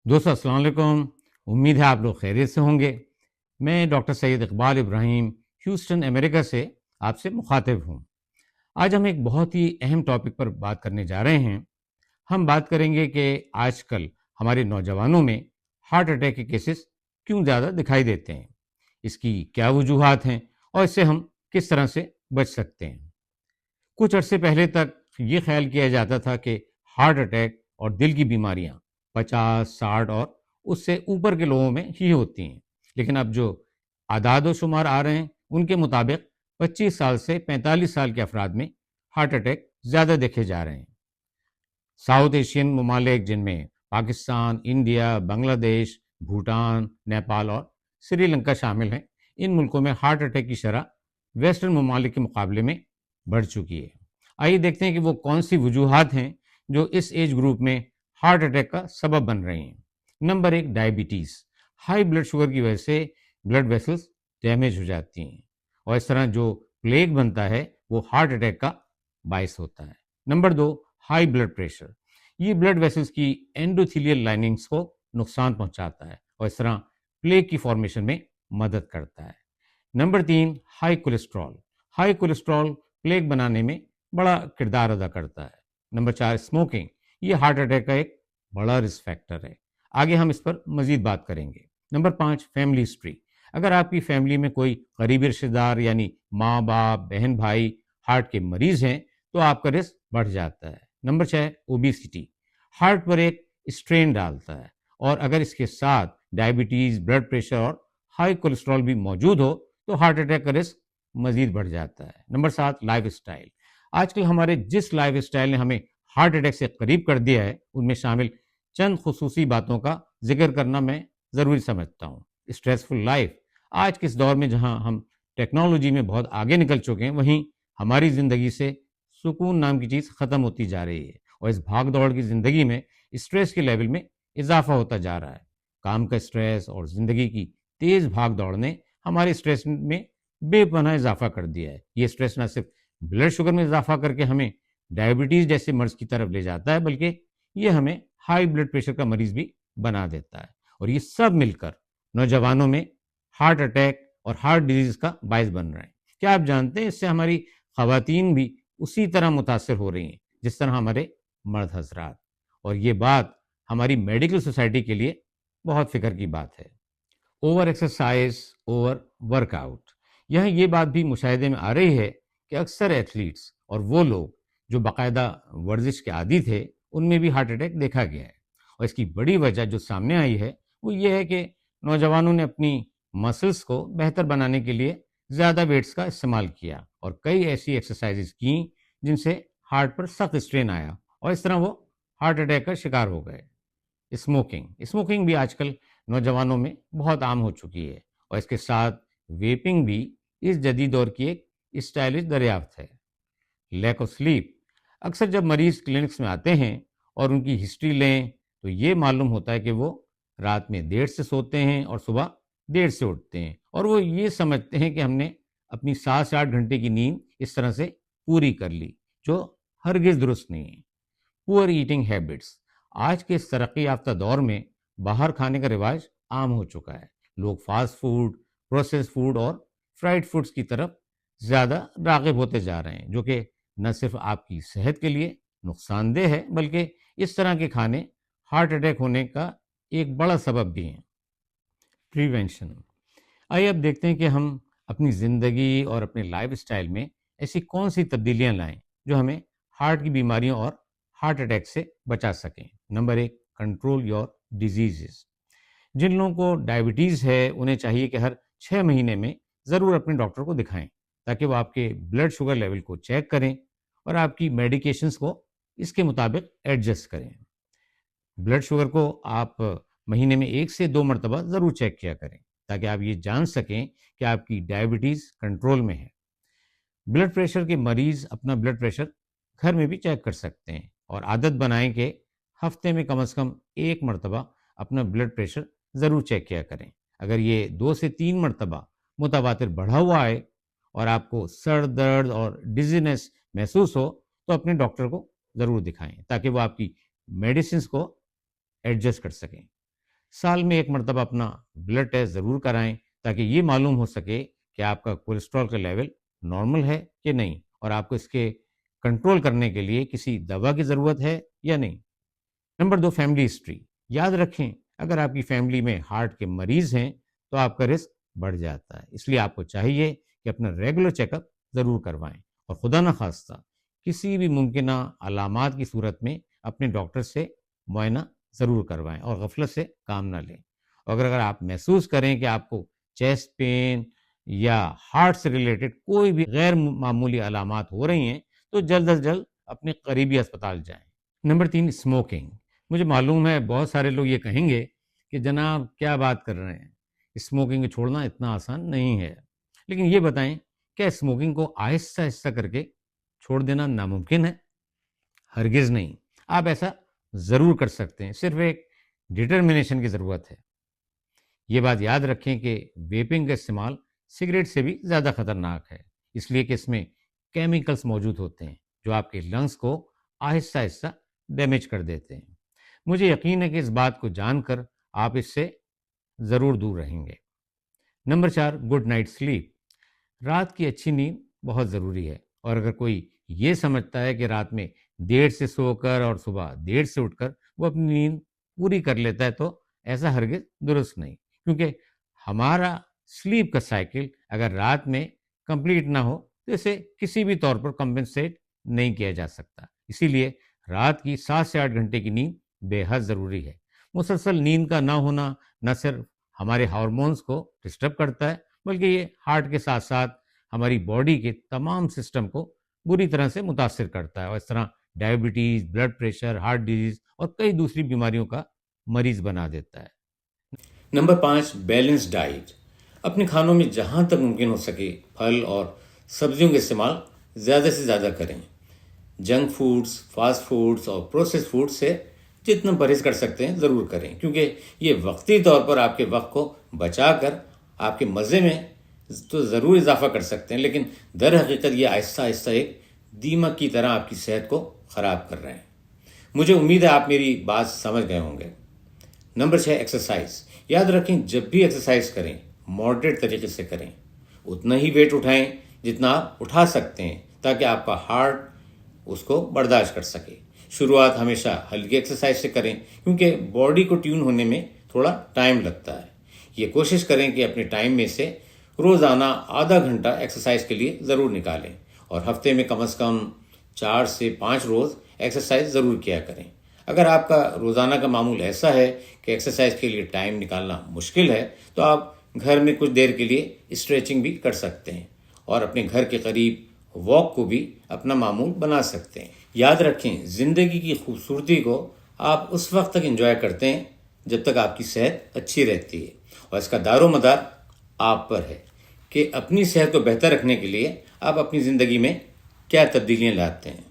دوستو السلام علیکم. امید ہے آپ لوگ خیریت سے ہوں گے. میں ڈاکٹر سید اقبال ابراہیم ہیوسٹن امریکہ سے آپ سے مخاطب ہوں. آج ہم ایک بہت ہی اہم ٹاپک پر بات کرنے جا رہے ہیں. ہم بات کریں گے کہ آج کل ہمارے نوجوانوں میں ہارٹ اٹیک کے کیسز کیوں زیادہ دکھائی دیتے ہیں، اس کی کیا وجوہات ہیں اور اس سے ہم کس طرح سے بچ سکتے ہیں. کچھ عرصے پہلے تک یہ خیال کیا جاتا تھا کہ ہارٹ اٹیک اور دل کی بیماریاں 50، 60 اور اس سے اوپر کے لوگوں میں ہی ہوتی ہیں، لیکن اب جو اعداد و شمار آ رہے ہیں ان کے مطابق 25 سال سے 45 سال کے افراد میں ہارٹ اٹیک زیادہ دیکھے جا رہے ہیں. ساؤتھ ایشین ممالک جن میں پاکستان، انڈیا، بنگلہ دیش، بھوٹان، نیپال اور سری لنکا شامل ہیں، ان ملکوں میں ہارٹ اٹیک کی شرح ویسٹرن ممالک کے مقابلے میں بڑھ چکی ہے. آئیے دیکھتے ہیں کہ وہ کون سی وجوہات ہیں جو اس ایج گروپ میں ہارٹ اٹیک کا سبب بن رہی ہیں. Number 1، diabetes. High blood sugar کی وجہ سے بلڈ ویسلز ڈیمیج ہو جاتی ہیں اور اس طرح جو پلیگ بنتا ہے وہ ہارٹ اٹیک کا باعث ہوتا ہے. Number 2، high blood pressure. یہ بلڈ ویسلز کی اینڈوتھیلیل لائننگز کو نقصان پہنچاتا ہے اور اس طرح پلیگ کی فارمیشن میں مدد کرتا ہے. Number 3، high cholesterol. High cholesterol plague بنانے میں بڑا کردار ادا کرتا ہے. Number 4، smoking. یہ ہارٹ اٹیک کا ایک بڑا رسک فیکٹر ہے. آگے ہم اس پر مزید بات کریں گے. Number 5، family history. اگر آپ کی فیملی میں کوئی قریبی رشتہ دار یعنی ماں باپ، بہن بھائی ہارٹ کے مریض ہیں تو آپ کا رسک بڑھ جاتا ہے. Number 6، obesity. ہارٹ پر ایک اسٹرین ڈالتا ہے اور اگر اس کے ساتھ ڈائبٹیز، بلڈ پریشر اور ہائی کولیسٹرول بھی موجود ہو تو ہارٹ اٹیک کا رسک مزید بڑھ جاتا ہے. Number 7، life style. آج کل ہمارے جس لائف اسٹائل نے ہمیں ہارٹ اٹیک سے قریب کر دیا ہے ان میں شامل چند خصوصی باتوں کا ذکر کرنا میں ضروری سمجھتا ہوں. Stressful life. آج کے اس دور میں جہاں ہم ٹیکنالوجی میں بہت آگے نکل چکے ہیں، وہیں ہماری زندگی سے سکون نام کی چیز ختم ہوتی جا رہی ہے اور اس بھاگ دوڑ کی زندگی میں اسٹریس کے لیول میں اضافہ ہوتا جا رہا ہے. کام کا اسٹریس اور زندگی کی تیز بھاگ دوڑ نے ہمارے اسٹریس میں بے پناہ اضافہ کر دیا ہے. یہ اسٹریس نہ صرف بلڈ شوگر میں اضافہ کر کے ہمیں ڈائبٹیز جیسے مرض کی طرف لے جاتا ہے، بلکہ یہ ہمیں ہائی بلڈ پریشر کا مریض بھی بنا دیتا ہے اور یہ سب مل کر نوجوانوں میں ہارٹ اٹیک اور ہارٹ ڈیزیز کا باعث بن رہے ہیں. کیا آپ جانتے ہیں اس سے ہماری خواتین بھی اسی طرح متاثر ہو رہی ہیں جس طرح ہمارے مرد حضرات، اور یہ بات ہماری میڈیکل سوسائٹی کے لیے بہت فکر کی بات ہے. Over exercise, over work out. یہاں یہ بات بھی مشاہدے میں آ رہی ہے کہ اکثر ایتھلیٹس اور وہ لوگ جو باقاعدہ ورزش کے عادی تھے ان میں بھی ہارٹ اٹیک دیکھا گیا ہے. اور اس کی بڑی وجہ جو سامنے آئی ہے وہ یہ ہے کہ نوجوانوں نے اپنی مسلز کو بہتر بنانے کے لیے زیادہ ویٹس کا استعمال کیا اور کئی ایسی ایکسرسائزز کیں جن سے ہارٹ پر سخت اسٹرین آیا اور اس طرح وہ ہارٹ اٹیک کا شکار ہو گئے. اسموکنگ بھی آج کل نوجوانوں میں بہت عام ہو چکی ہے اور اس کے ساتھ ویپنگ بھی اس جدید دور کی ایک اسٹائلش دریافت ہے. Lack of sleep. اکثر جب مریض کلینکس میں آتے ہیں اور ان کی ہسٹری لیں تو یہ معلوم ہوتا ہے کہ وہ رات میں دیر سے سوتے ہیں اور صبح دیر سے اٹھتے ہیں اور وہ یہ سمجھتے ہیں کہ ہم نے اپنی 7 سے 8 گھنٹے کی نیند اس طرح سے پوری کر لی، جو ہرگز درست نہیں ہے. پور ایٹنگ ہیبٹس. آج کے اس ترقی یافتہ دور میں باہر کھانے کا رواج عام ہو چکا ہے. لوگ فاسٹ فوڈ، پروسیس فوڈ اور فرائیڈ فوڈز کی طرف زیادہ راغب ہوتے جا رہے ہیں، جو کہ نہ صرف آپ کی صحت کے لیے نقصان دہ ہے بلکہ اس طرح کے کھانے ہارٹ اٹیک ہونے کا ایک بڑا سبب بھی ہیں. پریونشن. آئیے اب دیکھتے ہیں کہ ہم اپنی زندگی اور اپنے لائف اسٹائل میں ایسی کون سی تبدیلیاں لائیں جو ہمیں ہارٹ کی بیماریوں اور ہارٹ اٹیک سے بچا سکیں. Number 1، control your diseases. جن لوگوں کو ڈائبٹیز ہے انہیں چاہیے کہ ہر 6 مہینے میں ضرور اپنے ڈاکٹر کو دکھائیں تاکہ وہ آپ کے بلڈ شوگر لیول کو چیک کریں اور آپ کی میڈیکیشنز کو اس کے مطابق ایڈجسٹ کریں. بلڈ شوگر کو آپ مہینے میں 1 سے 2 مرتبہ ضرور چیک کیا کریں تاکہ آپ یہ جان سکیں کہ آپ کی ڈائبٹیز کنٹرول میں ہے. بلڈ پریشر کے مریض اپنا بلڈ پریشر گھر میں بھی چیک کر سکتے ہیں اور عادت بنائیں کہ ہفتے میں کم از کم 1 مرتبہ اپنا بلڈ پریشر ضرور چیک کیا کریں. اگر یہ 2 سے 3 مرتبہ متواتر بڑھا ہوا ہے اور آپ کو سر درد اور ڈیزینس محسوس ہو تو اپنے ڈاکٹر کو ضرور دکھائیں تاکہ وہ آپ کی میڈیسنز کو ایڈجسٹ کر سکیں. سال میں 1 مرتبہ اپنا بلڈ ٹیسٹ ضرور کرائیں تاکہ یہ معلوم ہو سکے کہ آپ کا کولیسٹرول کا لیول نارمل ہے کہ نہیں، اور آپ کو اس کے کنٹرول کرنے کے لیے کسی دوا کی ضرورت ہے یا نہیں۔ Number 2، family history. یاد رکھیں، اگر آپ کی فیملی میں ہارٹ کے مریض ہیں تو آپ کا رسک بڑھ جاتا ہے، اس لیے آپ کو چاہیے کہ اپنا ریگولر چیک اپ ضرور کروائیں، اور خدا نخواستہ کسی بھی ممکنہ علامات کی صورت میں اپنے ڈاکٹر سے معائنہ ضرور کروائیں اور غفلت سے کام نہ لیں۔ اور اگر آپ محسوس کریں کہ آپ کو چیسٹ پین یا ہارٹ سے ریلیٹڈ کوئی بھی غیر معمولی علامات ہو رہی ہیں تو جلد از جلد اپنے قریبی اسپتال جائیں۔ Number 3، smoking. مجھے معلوم ہے بہت سارے لوگ یہ کہیں گے کہ جناب کیا بات کر رہے ہیں، اسموکنگ چھوڑنا اتنا آسان نہیں ہے، لیکن یہ بتائیں کیا اسموکنگ کو آہستہ آہستہ کر کے چھوڑ دینا ناممکن ہے؟ ہرگز نہیں، آپ ایسا ضرور کر سکتے ہیں، صرف ایک ڈٹرمنیشن کی ضرورت ہے۔ یہ بات یاد رکھیں کہ ویپنگ کا استعمال سگریٹ سے بھی زیادہ خطرناک ہے، اس لیے کہ اس میں کیمیکلز موجود ہوتے ہیں جو آپ کے لنگز کو آہستہ آہستہ ڈیمیج کر دیتے ہیں۔ مجھے یقین ہے کہ اس بات کو جان کر آپ اس سے ضرور دور رہیں گے۔ Number 4، good night sleep. رات کی اچھی نیند بہت ضروری ہے، اور اگر کوئی یہ سمجھتا ہے کہ رات میں دیر سے سو کر اور صبح دیر سے اٹھ کر وہ اپنی نیند پوری کر لیتا ہے تو ایسا ہرگز درست نہیں، کیونکہ ہمارا سلیپ کا سائیکل اگر رات میں کمپلیٹ نہ ہو تو اسے کسی بھی طور پر کمپنسیٹ نہیں کیا جا سکتا۔ اسی لیے رات کی 7 سے 8 گھنٹے کی نیند بے حد ضروری ہے۔ مسلسل نیند کا نہ ہونا نہ صرف ہمارے ہارمونز کو ڈسٹرب کرتا ہے بلکہ یہ ہارٹ کے ساتھ ساتھ ہماری باڈی کے تمام سسٹم کو بری طرح سے متاثر کرتا ہے، اور اس طرح diabetes, blood pressure, heart disease اور کئی دوسری بیماریوں کا مریض بنا دیتا ہے۔ Number 5، balance diet. اپنے کھانوں میں جہاں تک ممکن ہو سکے پھل اور سبزیوں کا استعمال زیادہ سے زیادہ کریں۔ جنک فوڈز، فاسٹ فوڈز اور پروسیس فوڈ سے جتنا پرہیز کر سکتے ہیں ضرور کریں، کیونکہ یہ وقتی طور پر آپ کے وقت کو بچا کر آپ کے مزے میں تو ضرور اضافہ کر سکتے ہیں، لیکن در حقیقت یہ آہستہ آہستہ ایک دیمک کی طرح آپ کی صحت کو خراب کر رہے ہیں۔ مجھے امید ہے آپ میری بات سمجھ گئے ہوں گے۔ Number 6، exercise. یاد رکھیں جب بھی ایکسرسائز کریں ماڈریٹ طریقے سے کریں، اتنا ہی ویٹ اٹھائیں جتنا آپ اٹھا سکتے ہیں تاکہ آپ کا ہارٹ اس کو برداشت کر سکے۔ شروعات ہمیشہ ہلکی ایکسرسائز سے کریں کیونکہ باڈی کو ٹیون ہونے میں تھوڑا ٹائم لگتا ہے۔ یہ کوشش کریں کہ اپنے ٹائم میں سے روزانہ آدھا گھنٹہ ایکسرسائز کے لیے ضرور نکالیں، اور ہفتے میں کم از کم 4 سے 5 روز ایکسرسائز ضرور کیا کریں۔ اگر آپ کا روزانہ کا معمول ایسا ہے کہ ایکسرسائز کے لیے ٹائم نکالنا مشکل ہے تو آپ گھر میں کچھ دیر کے لیے اسٹریچنگ بھی کر سکتے ہیں، اور اپنے گھر کے قریب واک کو بھی اپنا معمول بنا سکتے ہیں۔ یاد رکھیں زندگی کی خوبصورتی کو آپ اس وقت تک انجوائے کرتے ہیں جب تک آپ کی صحت اچھی رہتی ہے، اور اس کا دار و مدار آپ پر ہے کہ اپنی صحت کو بہتر رکھنے کے لیے آپ اپنی زندگی میں کیا تبدیلیاں لاتے ہیں۔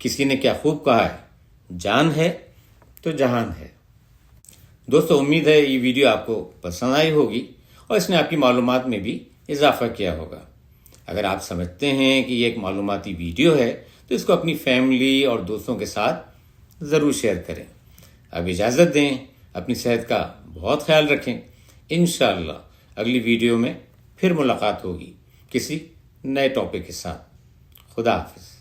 کسی نے کیا خوب کہا ہے، جان ہے تو جہان ہے۔ دوستو، امید ہے یہ ویڈیو آپ کو پسند آئی ہوگی اور اس نے آپ کی معلومات میں بھی اضافہ کیا ہوگا۔ اگر آپ سمجھتے ہیں کہ یہ ایک معلوماتی ویڈیو ہے تو اس کو اپنی فیملی اور دوستوں کے ساتھ ضرور شیئر کریں۔ اب اجازت دیں، اپنی صحت کا بہت خیال رکھیں۔ انشاءاللہ اگلی ویڈیو میں پھر ملاقات ہوگی کسی نئے ٹاپک کے ساتھ۔ خدا حافظ۔